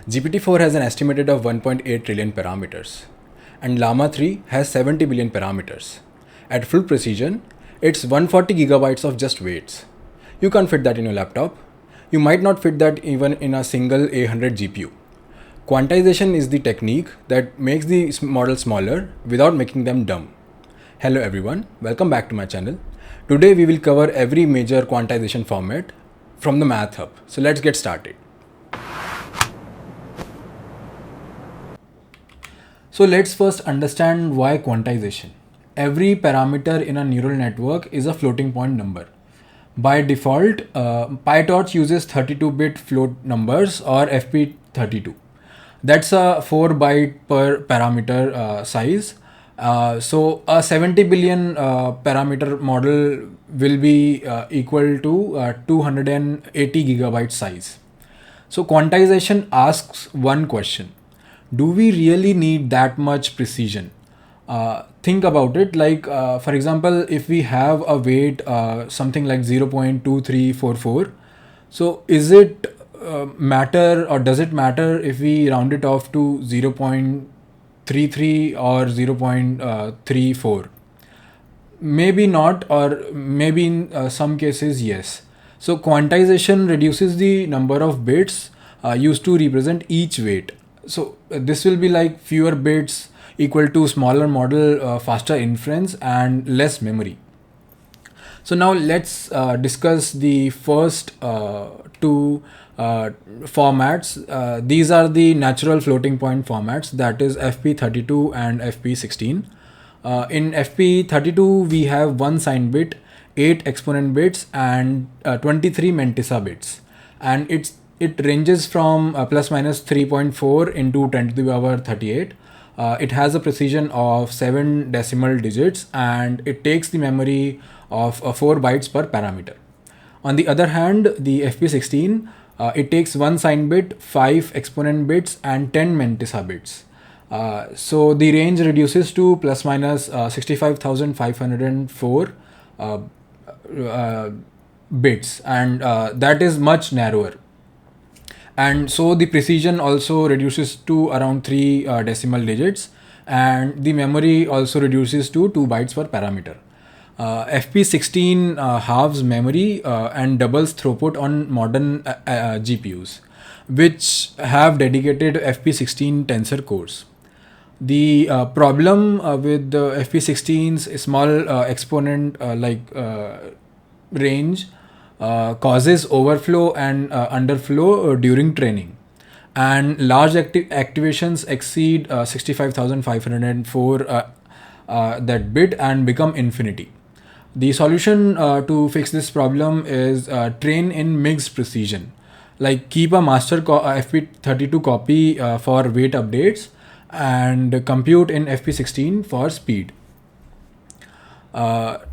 GPT-4 has an estimated of 1.8 trillion parameters, and Llama 3 has 70 billion parameters. At full precision, it's 140 gigabytes of just weights. You can't fit that in your laptop. You might not fit that even in a single A100 GPU. Quantization is the technique that makes the model smaller without making them dumb. Hello everyone, welcome back to my channel. Today we will cover every major quantization format from the Math Hub. So let's get started. So let's first understand why quantization. Every parameter in a neural network is a floating point number. By default, PyTorch uses 32-bit float numbers or FP32. That's a 4 byte per parameter size. So a 70 billion parameter model will be equal to 280 gigabyte size. So quantization asks one question: do we really need that much precision? Think about it, like for example, if we have a weight something like 0.2344, so is it matter, or does it matter if we round it off to 0.33 or 0.34? Maybe not, or maybe in some cases yes. So quantization reduces the number of bits used to represent each weight. So this will be like fewer bits equal to smaller model, faster inference and less memory. So now let's discuss the first two formats. These are the natural floating point formats, that is FP32 and FP16. In FP32 we have one sign bit, 8 exponent bits and 23 mantissa bits, and it ranges from plus minus 3.4 into 10 to the power 38. It has a precision of 7 decimal digits and it takes the memory of 4 bytes per parameter. On the other hand, the FP16, it takes one sign bit, 5 exponent bits and 10 mantissa bits. So the range reduces to plus minus 65,504 bits, and that is much narrower. And so the precision also reduces to around 3 decimal digits, and the memory also reduces to 2 bytes per parameter. FP16 halves memory and doubles throughput on modern GPUs, which have dedicated FP16 tensor cores. The problem with the FP16's small exponent range causes overflow and underflow during training, and large activations exceed 65,504 that bit and become infinity. The solution to fix this problem is train in mixed precision, like keep a master FP32 copy for weight updates and compute in FP16 for speed.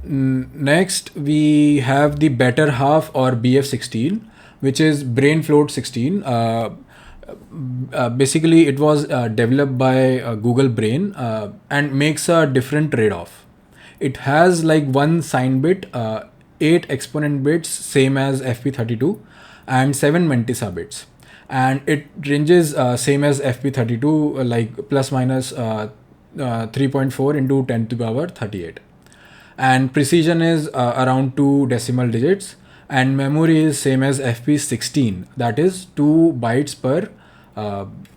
Next we have the better half, or BF16, which is brain float 16. Basically it was developed by Google Brain and makes a different trade-off. It has like one sign bit, 8 exponent bits same as FP32 and 7 mantissa bits, and it ranges same as FP32, like plus minus 3.4 into 10 to the power 38. And precision is around 2 decimal digits, and memory is same as FP16, that is 2 bytes per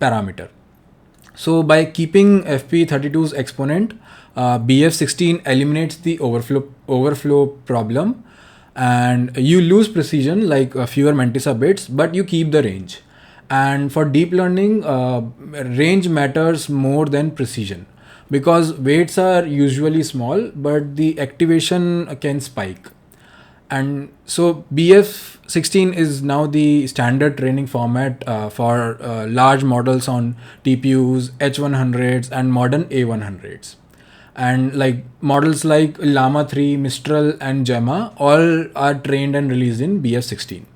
parameter. So by keeping FP32's exponent, BF16 eliminates the overflow problem, and you lose precision, like fewer mantissa bits, but you keep the range. And for deep learning, range matters more than precision, because weights are usually small but the activation can spike. And so BF16 is now the standard training format for large models on TPUs, H100s and modern A100s. And like models like Llama 3, Mistral and Gemma all are trained and released in BF16.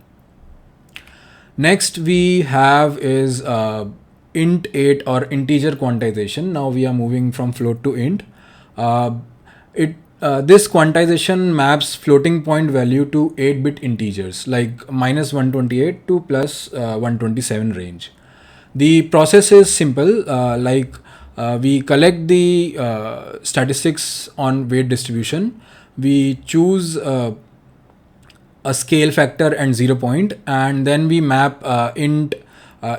Next we have is int8 or integer quantization. Now we are moving from float to int. This quantization maps floating point value to 8-bit integers, like minus 128 to plus 127 range. The process is simple, we collect the statistics on weight distribution, we choose a scale factor and 0 point, and then we map int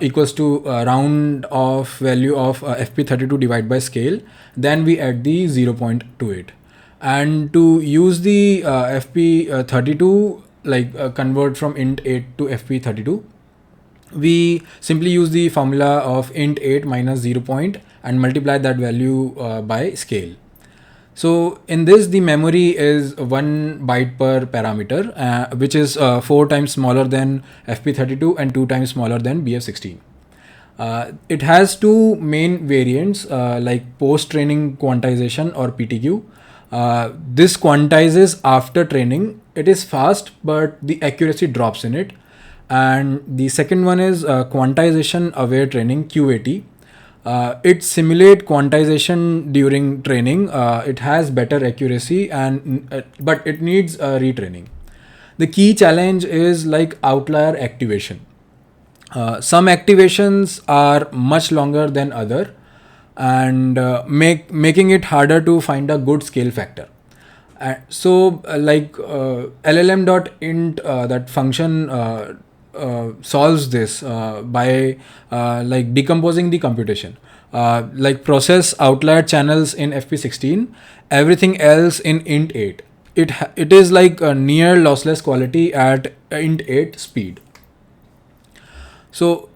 equals to round off value of FP32 divided by scale, then we add the 0 point to it. And to use the FP32, convert from int 8 to FP32, we simply use the formula of int 8 minus 0 point and multiply that value by scale. So in this, the memory is 1 byte per parameter, which is 4 times smaller than FP32 and 2 times smaller than BF16. It has two main variants, like post-training quantization or PTQ. This quantizes after training. It is fast, but the accuracy drops in it. And the second one is quantization aware training, QAT. It simulates quantization during training. It has better accuracy, but it needs retraining. The key challenge is like outlier activation. Some activations are much longer than other, and making it harder to find a good scale factor. LLM.int, that function solves this by decomposing the computation. Process outlier channels in FP16, everything else in int 8. It is like a near lossless quality at int 8 speed. So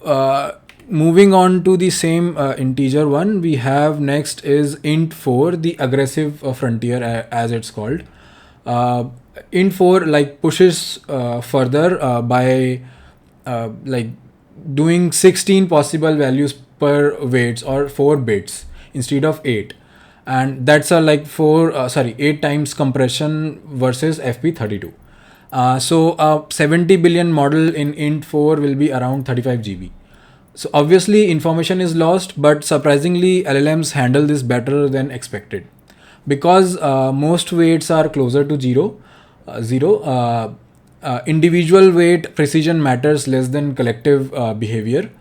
moving on to the same integer one, we have next is int 4, the aggressive frontier, as it's called. Int 4 pushes further by doing 16 possible values per weights, or 4 bits instead of 8, and that's a 8 times compression versus FP32. So a 70 billion model in int 4 will be around 35 GB. So obviously information is lost, but surprisingly LLMs handle this better than expected, because most weights are closer to zero. Individual weight precision matters less than collective behavior,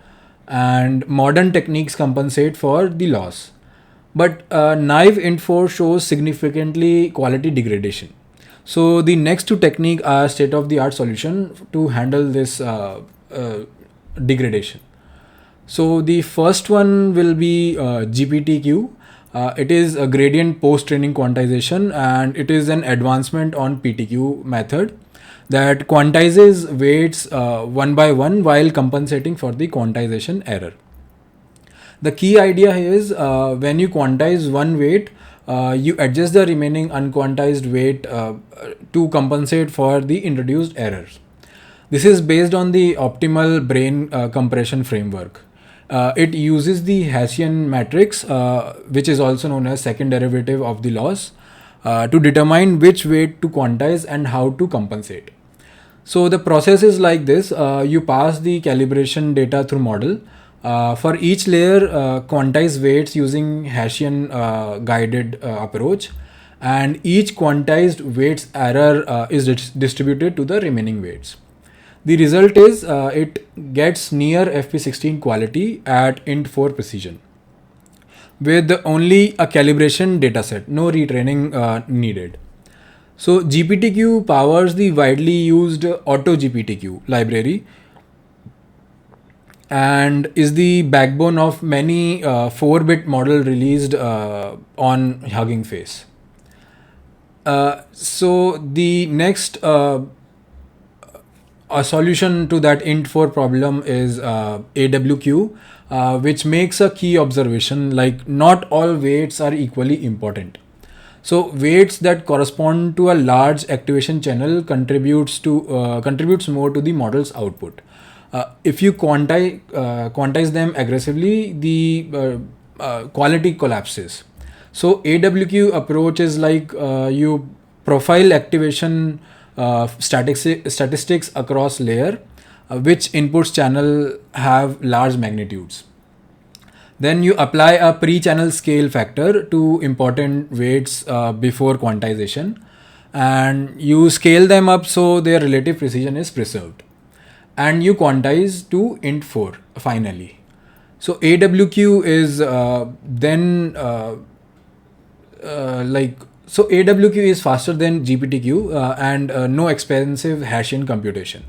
and modern techniques compensate for the loss. But naive int 4 shows significantly quality degradation. So the next two techniques are state-of-the-art solution to handle this degradation. So the first one will be GPTQ. It is a gradient post-training quantization, and it is an advancement on PTQ method that quantizes weights one by one while compensating for the quantization error. The key idea is when you quantize one weight, you adjust the remaining unquantized weight to compensate for the introduced errors. This is based on the optimal brain compression framework. It uses the Hessian matrix, which is also known as second derivative of the loss, to determine which weight to quantize and how to compensate. So the process is like this. You pass the calibration data through model. For each layer, quantize weights using Hessian guided approach, and each quantized weights error is distributed to the remaining weights. The result is it gets near FP16 quality at int 4 precision, with only a calibration dataset, no retraining needed. So GPTQ powers the widely used Auto GPTQ library and is the backbone of many 4-bit model released on Hugging Face. So the next a solution to that int 4 problem is AWQ, which makes a key observation, like not all weights are equally important. So weights that correspond to a large activation channel contributes more to the model's output. If you quantize them aggressively, the quality collapses. So AWQ approach is like you profile activation statistics across layer, which inputs channel have large magnitudes. Then you apply a pre-channel scale factor to important weights before quantization, and you scale them up so their relative precision is preserved. And you quantize to int 4 finally. So AWQ is so AWQ is faster than GPTQ and no expensive Hessian computation,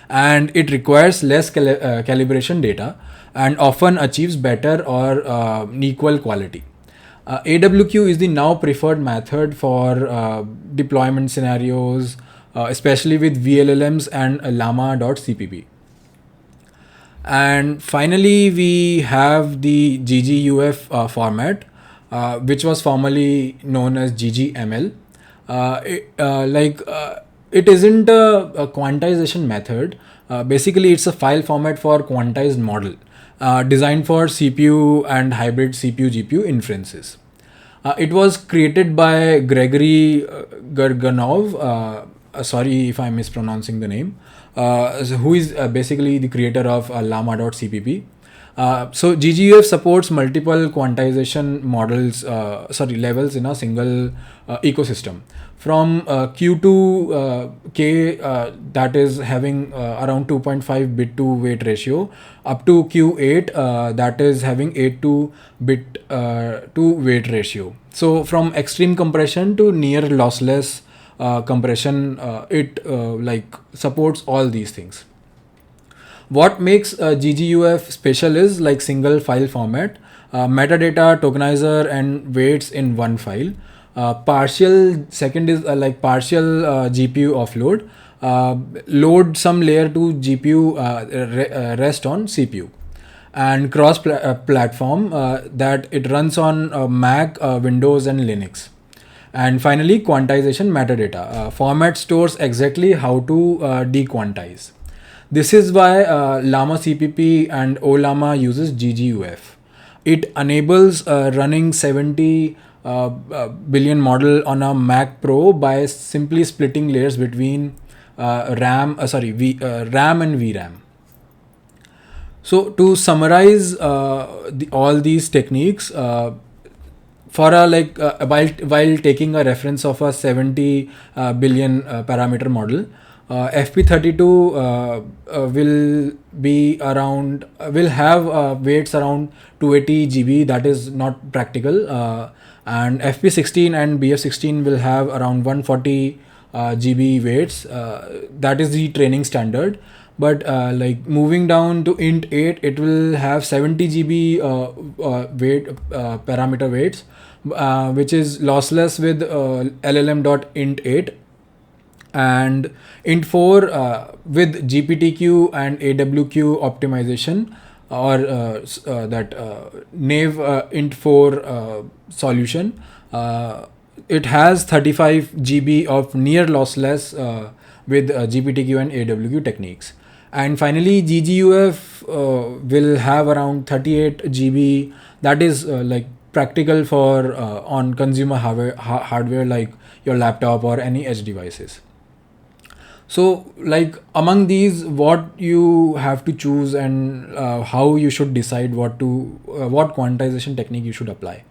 and it requires less calibration data and often achieves better or equal quality. AWQ is the now preferred method for deployment scenarios, especially with VLLMs and llama.cpp. And finally, we have the GGUF format, which was formerly known as GGML. It isn't a quantization method. Basically, it's a file format for quantized model designed for CPU and hybrid CPU GPU inferences. It was created by Gregory Gerganov. Sorry if I'm mispronouncing the name. Who is basically the creator of llama.cpp. So GGUF supports multiple quantization levels in a single ecosystem. From Q to K, that is having around 2.5 bit to weight ratio, up to Q8, that is having 8 to bit to weight ratio. So from extreme compression to near lossless compression, it supports all these things. What makes GGUF special is like single file format, metadata, tokenizer, and weights in one file. Partial GPU offload, load some layer to GPU, rest on CPU, and cross platform, that it runs on Mac, Windows, and Linux. And finally, quantization metadata. Format stores exactly how to dequantize. This is why Llama CPP and OLlama uses GGUF. It enables running 70 billion model on a Mac Pro by simply splitting layers between RAM and VRAM. So to summarize all these techniques, while taking a reference of a 70 billion parameter model, FP32 will have weights around 280 GB. That is not practical. And FP16 and BF16 will have around 140 GB weights. That is the training standard. But moving down to int 8, it will have 70 GB parameter weights, which is lossless with LLM.int8, and int 4 with GPTQ and AWQ optimization, or that naive int 4 solution. It has 35 GB of near lossless with GPTQ and AWQ techniques. And finally, GGUF will have around 38 GB. That is practical for on consumer hardware like your laptop or any edge devices. So among these, what you have to choose and how you should decide what quantization technique you should apply.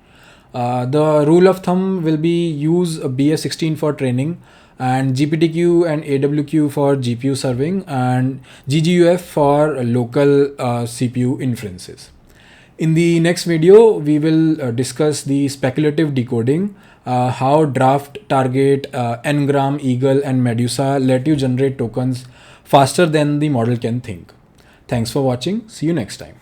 The rule of thumb will be use BF16 for training, and GPTQ and AWQ for GPU serving, and GGUF for local CPU inferences. In the next video, we will discuss the speculative decoding, how Draft, Target, Ngram, Eagle, and Medusa let you generate tokens faster than the model can think. Thanks for watching. See you next time.